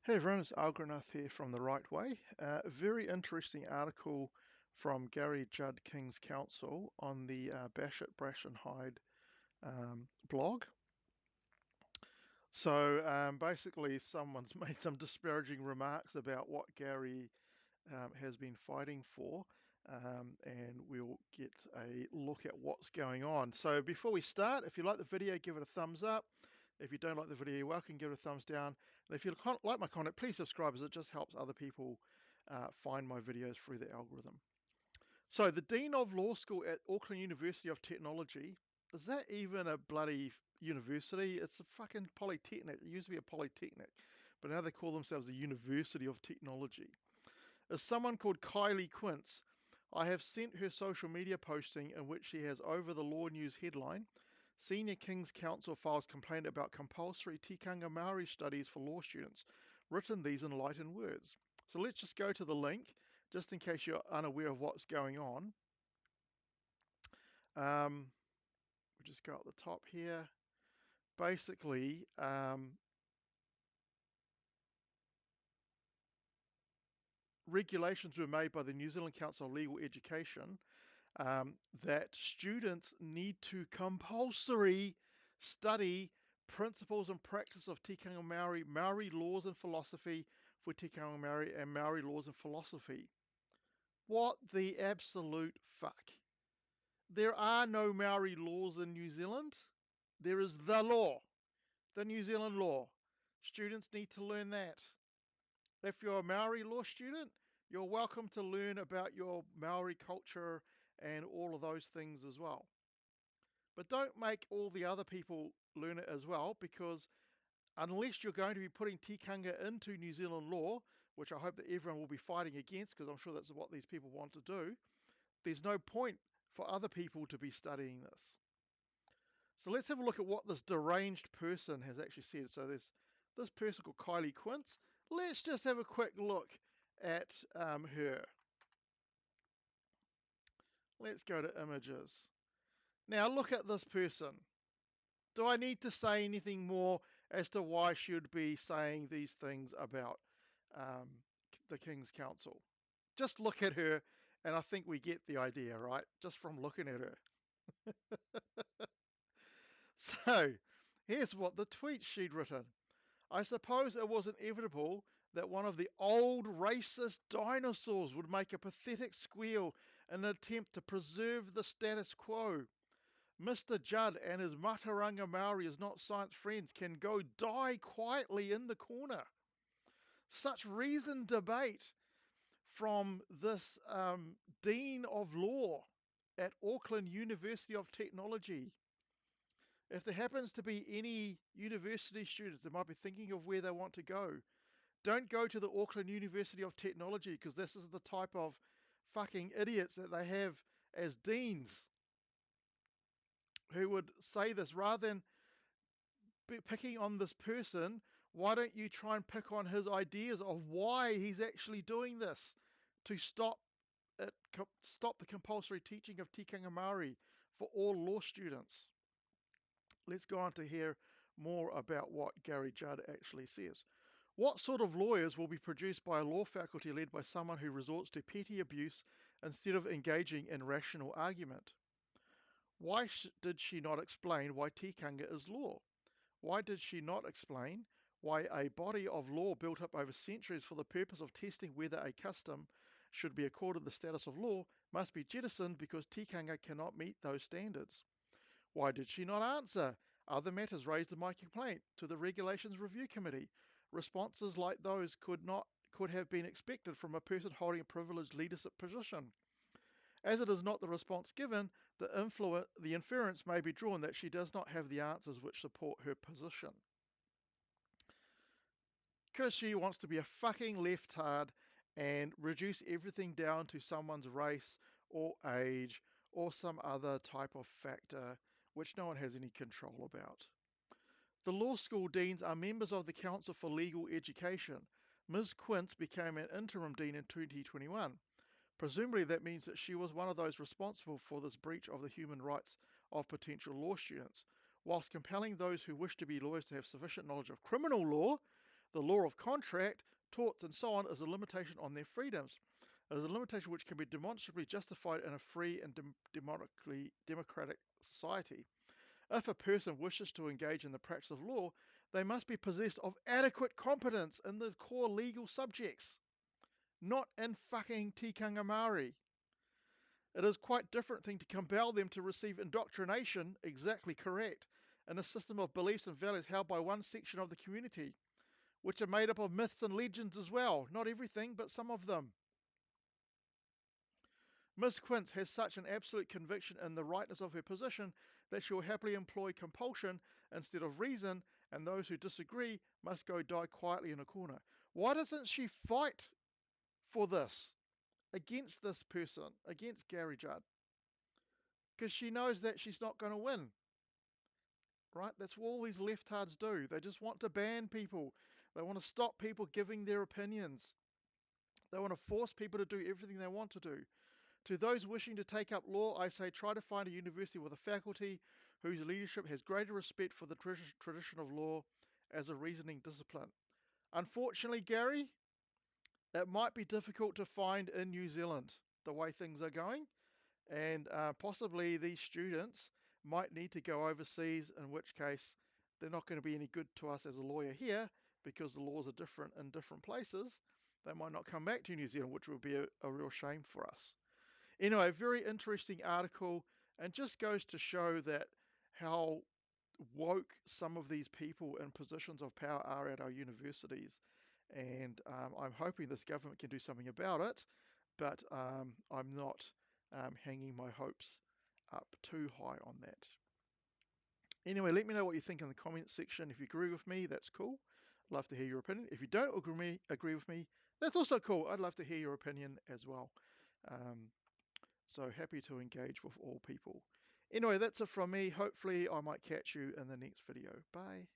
Hey everyone, it's Algranath here from The Right Way. A very interesting article from Gary Judd King's Counsel on the Bash It, Brash and Hide blog. So basically, someone's made some disparaging remarks about what Gary has been fighting for, and we'll get a look at what's going on. So before we start, if you like the video, give it a thumbs up. If you don't like the video, you're welcome, give it a thumbs down. And if you like my content, please subscribe, as it just helps other people find my videos through the algorithm. So the Dean of Law School at Auckland University of Technology, is that even a bloody university? It's a fucking polytechnic. It used to be a polytechnic, but now they call themselves the University of Technology. Is someone called Kylie Quince. I have sent her social media posting in which she has, over the Law News headline, Senior King's Counsel files complaint about compulsory tikanga Maori studies for law students, written these in light and words. So let's just go to the link, just in case you're unaware of what's going on. We just go up the top here. Basically, regulations were made by the New Zealand Council of Legal Education that students need to compulsory study principles and practice of tikanga Maori, Maori laws and philosophy for tikanga Maori, and Maori laws and philosophy. What the absolute fuck? There are no Maori laws in New Zealand. There is the law, the New Zealand law. Students need to learn that. If you're a Maori law student, you're welcome to learn about your Maori culture and all of those things as well. But don't make all the other people learn it as well, because unless you're going to be putting tikanga into New Zealand law, which I hope that everyone will be fighting against, because I'm sure that's what these people want to do, there's no point for other people to be studying this. So let's have a look at what this deranged person has actually said. So there's this person called Kylie Quince. Let's just have a quick look at her. Let's go to images. Now look at this person. Do I need to say anything more as to why she should be saying these things about the King's Council? Just look at her, and I think we get the idea, right? Just from looking at her. So here's what the tweet she'd written. I suppose it was inevitable that one of the old racist dinosaurs would make a pathetic squeal in an attempt to preserve the status quo. Mr. Judd and his Mataranga Maori is not science friends can go die quietly in the corner. Such reasoned debate from this Dean of Law at Auckland University of Technology. If there happens to be any university students that might be thinking of where they want to go, don't go to the Auckland University of Technology, because this is the type of fucking idiots that they have as deans who would say this. Rather than picking on this person, why don't you try and pick on his ideas of why he's actually doing this to stop the compulsory teaching of tikanga Maori for all law students? Let's go on to hear more about what Gary Judd actually says. What sort of lawyers will be produced by a law faculty led by someone who resorts to petty abuse instead of engaging in rational argument? Why did she not explain why tikanga is law? Why did she not explain why a body of law built up over centuries for the purpose of testing whether a custom should be accorded the status of law must be jettisoned because tikanga cannot meet those standards? Why did she not answer other matters raised in my complaint to the Regulations Review Committee? Responses like those could have been expected from a person holding a privileged leadership position. As it is not the response given, the inference may be drawn that she does not have the answers which support her position. Because she wants to be a fucking leftard and reduce everything down to someone's race or age or some other type of factor which no one has any control about. The law school deans are members of the Council for Legal Education. Ms. Quince became an interim dean in 2021. Presumably that means that she was one of those responsible for this breach of the human rights of potential law students. Whilst compelling those who wish to be lawyers to have sufficient knowledge of criminal law, The law of contract, torts, and so on is a limitation on their freedoms. It is a limitation which can be demonstrably justified in a free and democratic society. If a person wishes to engage in the practice of law, they must be possessed of adequate competence in the core legal subjects, not in fucking tikanga Māori. It is quite different thing to compel them to receive indoctrination, exactly correct, in a system of beliefs and values held by one section of the community, which are made up of myths and legends as well. Not everything, but some of them. Miss Quince has such an absolute conviction in the rightness of her position that she will happily employ compulsion instead of reason, and those who disagree must go die quietly in a corner. Why doesn't she fight for this, against this person, against Gary Judd? Because she knows that she's not going to win, right? That's what all these leftards do. They just want to ban people. They want to stop people giving their opinions. They want to force people to do everything they want to do. To those wishing to take up law, I say try to find a university with a faculty whose leadership has greater respect for the tradition of law as a reasoning discipline. Unfortunately, Gary, it might be difficult to find in New Zealand the way things are going, and possibly these students might need to go overseas, in which case they're not going to be any good to us as a lawyer here because the laws are different in different places. They might not come back to New Zealand, which would be a real shame for us. Anyway, very interesting article, and just goes to show that how woke some of these people in positions of power are at our universities. And I'm hoping this government can do something about it, but I'm not hanging my hopes up too high on that. Anyway, let me know what you think in the comments section. If you agree with me, that's cool. I'd love to hear your opinion. If you don't agree with me, that's also cool. I'd love to hear your opinion as well. So happy to engage with all people. Anyway, that's it from me. Hopefully I might catch you in the next video. Bye.